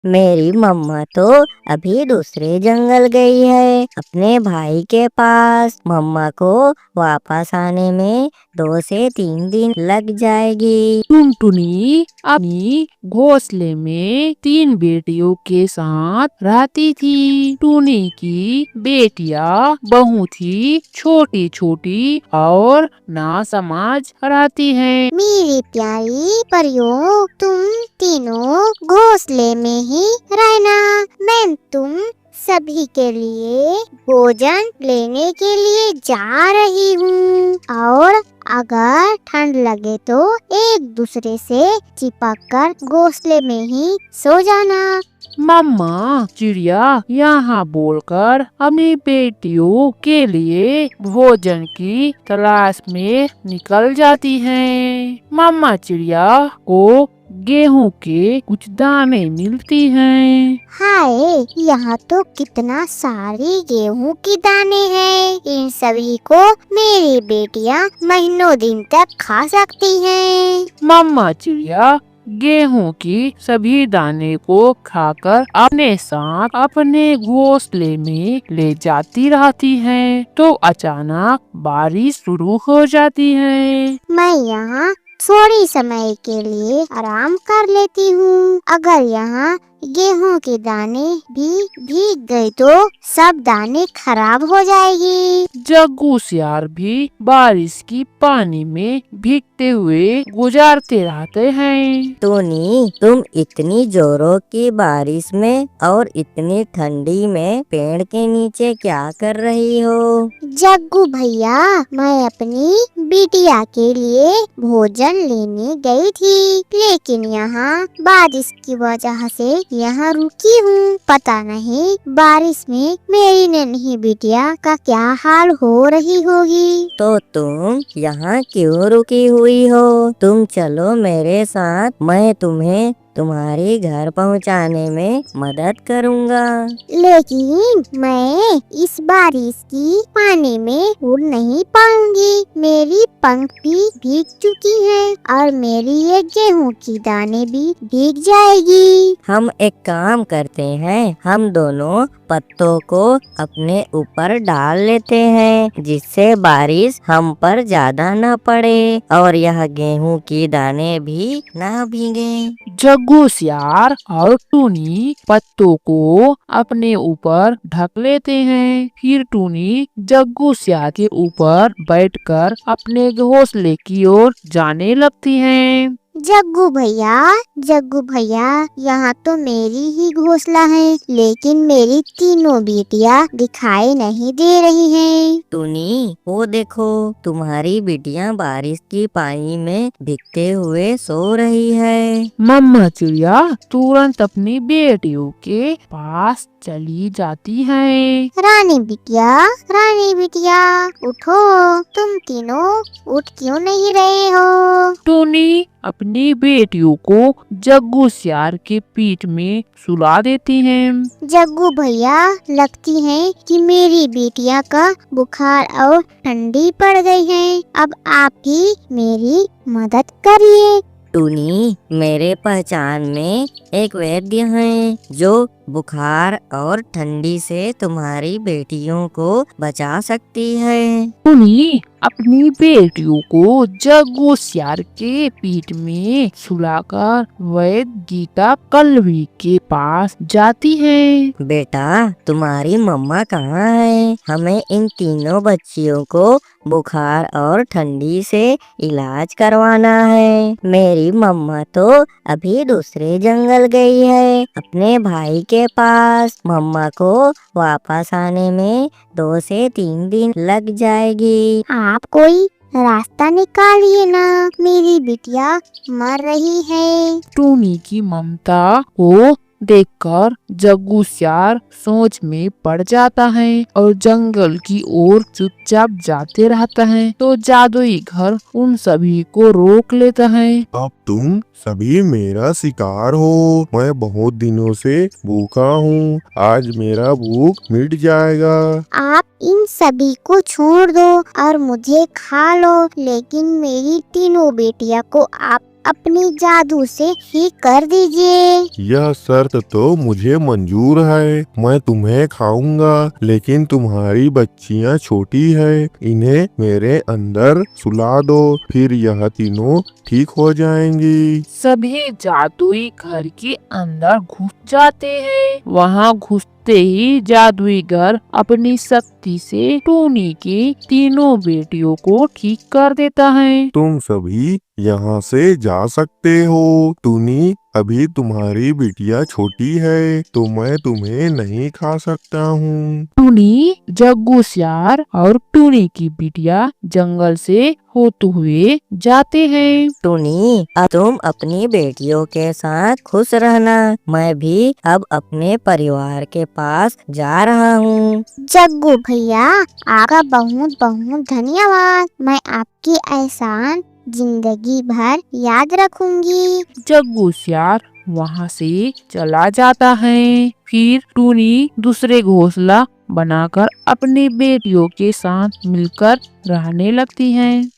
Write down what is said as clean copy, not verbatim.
मेरी मम्मा तो अभी दूसरे जंगल गई है अपने भाई के पास। मम्मा को वापस आने में 2 से 3 दिन लग जाएगी। टुनटुनी अपनी घोंसले में 3 बेटियों के साथ रहती थी। टुनी की बेटियां बहुत ही छोटी छोटी और नासमझ रहती हैं। मेरी प्यारी परियों, तुम तीनों घोंसले में ही रहना। मैं तुम सभी के लिए भोजन लेने के लिए जा रही हूँ। और अगर ठंड लगे तो एक दूसरे से चिपक कर घोंसले में ही सो जाना। मम्मा चिड़िया यहाँ बोलकर अपनी बेटियों के लिए भोजन की तलाश में निकल जाती हैं। मम्मा चिड़िया को गेहूं के कुछ दाने मिलती हैं। हाय, यहाँ तो कितना सारी गेहूं की दाने हैं। इन सभी को मेरी बेटियाँ महीनों दिन तक खा सकती हैं। मम्मा चिड़िया गेहूं की सभी दाने को खाकर अपने साथ अपने घोंसले में ले जाती रहती हैं। तो अचानक बारिश शुरू हो जाती है। मैं यहाँ थोड़ी समय के लिए आराम कर लेती हूँ। अगर यहाँ गेहूं के दाने भी भीग गए तो सब दाने खराब हो जाएगी। जग्गू सियार भी बारिश की पानी में भीगते हुए गुजारते रहते हैं। टूनी, तुम इतनी जोरों की बारिश में और इतनी ठंडी में पेड़ के नीचे क्या कर रही हो? जग्गू भैया, मैं अपनी बिटिया के लिए भोजन लेने गई थी, लेकिन यहाँ बारिश की वजह से यहाँ रुकी हूँ। पता नहीं बारिश में मेरी नन्ही बिटिया का क्या हाल हो रही होगी। तो तुम यहाँ क्यों रुकी हुई हो? तुम चलो मेरे साथ, मैं तुम्हें तुम्हारे घर पहुँचाने में मदद करूँगा। लेकिन मैं इस बारिश की पानी में उड़ नहीं पाऊंगी। मेरी पंख भी भीग चुकी हैं और मेरी ये गेहूं की दाने भी भीग जाएगी। हम एक काम करते हैं, हम दोनों पत्तों को अपने ऊपर डाल लेते हैं, जिससे बारिश हम पर ज्यादा न पड़े और यह गेहूं की दाने भी न भीगे। जग्गू सियार और टूनी पत्तों को अपने ऊपर ढक लेते हैं। फिर टूनी जग्गू सियार के ऊपर बैठकर अपने घोंसले की ओर जाने लगती हैं। जग्गू भैया, यहाँ तो मेरी ही घोंसला है, लेकिन मेरी तीनों बेटियाँ दिखाई नहीं दे रही हैं। टूनी, वो देखो, तुम्हारी बिटिया बारिश की पानी में भीगते हुए सो रही है। मम्मा चिड़िया तुरंत अपनी बेटियों के पास चली जाती है। रानी बिटिया, उठो। तुम तीनों उठ क्यों नहीं रहे हो? टूनी अपनी बेटियों को जग्गू सियार के पीठ में सुला देती हैं। जग्गू भैया, लगती है कि मेरी बेटिया का बुखार और ठंडी पड़ गई है। अब आप ही मेरी मदद करिए। टूनी, मेरे पहचान में एक वैद्य है जो बुखार और ठंडी से तुम्हारी बेटियों को बचा सकती है। टूनी अपनी बेटियों को जग्गू सियार के पीठ में सुलाकर वैद्य गीता कल्वी के पास जाती है। बेटा, तुम्हारी मम्मा कहाँ है? हमें इन तीनों बच्चियों को बुखार और ठंडी से इलाज करवाना है। मेरी मम्मा तो अभी दूसरे जंगल गई है अपने भाई के पास। मम्मा को वापस आने में 2 से 3 दिन लग जाएगी। आप कोई रास्ता निकालिए ना, मेरी बिटिया मर रही है। टूनी की ममता को देखकर जग्गू सियार सोच में पड़ जाता है और जंगल की ओर चुपचाप जाते रहता है। तो जादुई घर उन सभी को रोक लेता है। अब तुम सभी मेरा शिकार हो। मैं बहुत दिनों से भूखा हूँ, आज मेरा भूख मिट जाएगा। आप इन सभी को छोड़ दो और मुझे खा लो, लेकिन मेरी तीनों बेटिया को आप अपनी जादू से ठीक कर दीजिए। यह शर्त तो मुझे मंजूर है। मैं तुम्हें खाऊंगा, लेकिन तुम्हारी बच्चियां छोटी है, इन्हें मेरे अंदर सुला दो, फिर यह तीनों ठीक हो जाएंगी। सभी जादुई घर के अंदर घुस जाते हैं। वहाँ घुसते ही जादूगर अपनी शक्ति से टूनी की तीनों बेटियों को ठीक कर देता है। तुम सभी यहाँ से जा सकते हो। टूनी, अभी तुम्हारी बिटिया छोटी है तो मैं तुम्हें नहीं खा सकता हूँ। टूनी, जग्गू सियार और टूनी की बिटिया जंगल से होते हुए जाते हैं। टुनी, अब तुम अपनी बेटियों के साथ खुश रहना। मैं भी अब अपने परिवार के पास जा रहा हूँ। जग्गू भैया, आपका बहुत बहुत धन्यवाद। मैं आपकी एहसान जिंदगी भर याद रखूंगी। जग्गू सियार वहाँ से चला जाता है। फिर टूनी दूसरे घोंसला बनाकर अपनी बेटियों के साथ मिलकर रहने लगती है।